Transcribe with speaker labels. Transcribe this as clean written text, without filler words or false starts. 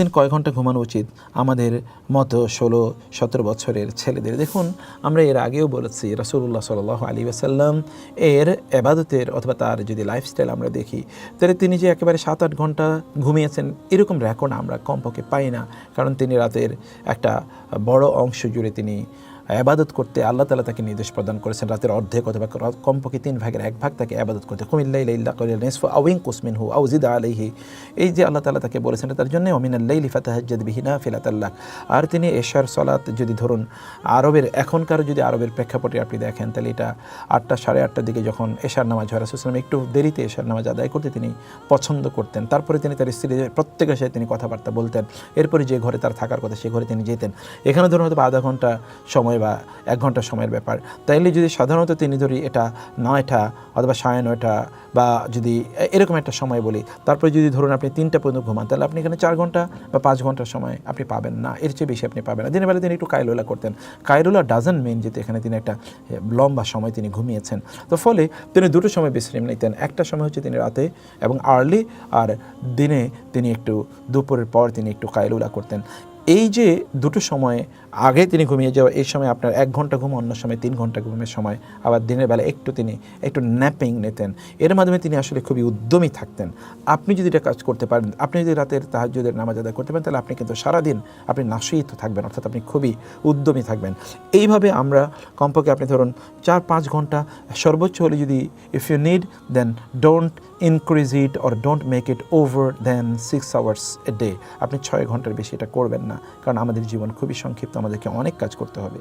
Speaker 1: দিন কয় ঘন্টা ঘুমানো উচিত আমাদের মতো 16-17 বছরের ছেলেদের? দেখুন, আমরা এর আগেও বলেছি রাসূলুল্লাহ সাল্লাল্লাহু আলাইহি ওয়াসাল্লাম এর ইবাদতের অথবা তার যদি লাইফস্টাইল আমরা দেখি, তাহলে তিনি যে একেবারে 7-8 ঘন্টা ঘুমিয়েছেন এরকম রেকর্ড আমরা কমপক্ষে পাই না। কারণ তিনি রাতের একটা বড় অংশ জুড়ে তিনি ইবাদত করতে আল্লাহ তাআলা তাকে নির্দেশ প্রদান করেছেন রাতের অর্ধেক অথবা কমপক্ষে 3 ভাগের 1 ভাগ তাকে ইবাদত করতে। কুমিল লাইলি ইল্লা কলিলান নিসফু আও ইনকুস মিনহু আও জিদ আলাইহি, এই যে আল্লাহ তাআলা তাকে বলেছেন তার জন্য ওমিনাল লাইলি ফাতাহাজ্জাদ বিহি নাফিলাতাল লাক। আর তিনি এশার সালাত যদি ধরুন আরবের এখনকার যদি আরবের প্রেক্ষাপটে আপনি দেখেন, তাহলে এটা 8টা সাড়ে 8টার দিকে যখন এশার নামাজ হয়, রাসূল সাল্লাল্লাহু আলাইহি ওয়াসাল্লাম একটু দেরিতে এশার নামাজ আদায় করতে তিনি পছন্দ করতেন। তারপরে তিনি তার স্ত্রীদের প্রত্যেকের সাথে তিনি কথাবার্তা বলতেন। এরপরে যে ঘরে তার থাকার কথা সে ঘরে তিনি যেতেন। এখানে ধরুন হয়তো আধা ঘন্টা সময় বা 1 ঘন্টা সময়ের ব্যাপার। তাইলে যদি সাধারণত তিনি ধরি এটা 9টা অথবা 9:30 বা যদি এরকম একটা সময় বলি, তারপরে যদি ধরুন আপনি 3টা পর্যন্ত ঘুমান, তাহলে আপনি এখানে 4 ঘন্টা বা 5 ঘন্টার সময় আপনি পাবেন না, এর চেয়ে বেশি আপনি পাবেন না। দিনের বেলা তিনি একটু কাইলুলা করতেন। কাইলুলা ডাজন্ট মিন যেতে এখানে তিনি একটা লম্বা সময় তিনি ঘুমিয়েছেন। তো ফলে তিনি দুটো সময় বিশ্রাম নিতেন। একটা সময় হচ্ছে তিনি রাতে এবং আর্লি, আর দিনে তিনি একটু দুপুরের পর তিনি একটু কাইলুলা করতেন। এই যে দুটো সময় আগে তিনি ঘুমিয়ে যাওয়া, এই সময় আপনার 1 ঘন্টা ঘুম, অন্য সময় 3 ঘন্টা ঘুমের সময়, আবার দিনের বেলা তিনি একটু ন্যাপিং নিতেন। এর মাধ্যমে তিনি আসলে খুবই উদ্যমী থাকতেন। আপনি যদি এটা কাজ করতে পারেন, আপনি যদি রাতের তাহাজ্জুদের নামাজ আদায় করতে পারেন, তাহলে আপনি কিন্তু সারাদিন আপনি নাশীত থাকবেন, অর্থাৎ আপনি খুবই উদ্যমী থাকবেন। এইভাবে আমরা কমপক্ষে আপনি ধরুন 4-5 ঘন্টা সর্বোচ্চ হলে, যদি if you need then don't increase it or don't make it over then 6 hours a day. আপনি 6 ঘন্টার বেশি এটা করবেন না, কারণ আমাদের জীবন খুবই সংক্ষিপ্ত, আমাদেরকে অনেক কাজ করতে হবে।